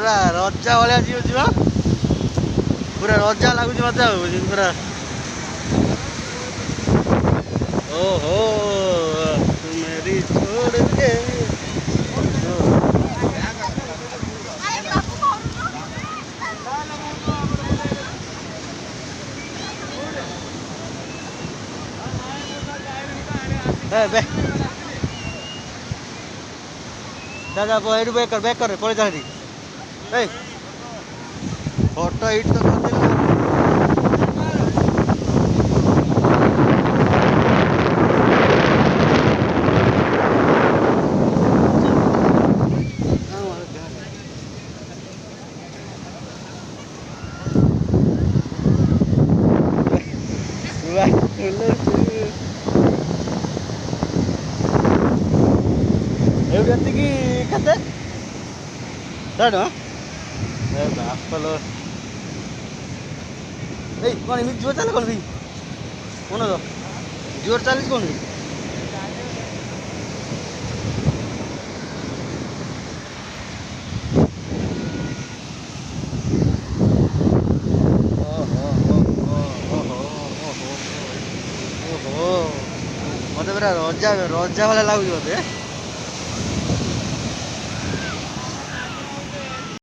पूरा रजा भाया जीव पूरा रजा लगुच मत पूरा ओहो तू मेरी छोड़ के दादा वो बैक कर पड़े जा फोटो हिट तो कर देना kata dah no apa lo कौन इमी जोर चले कौन भी कौन हो जोर चले कौन भी मत रजा रजा वाला लागू मत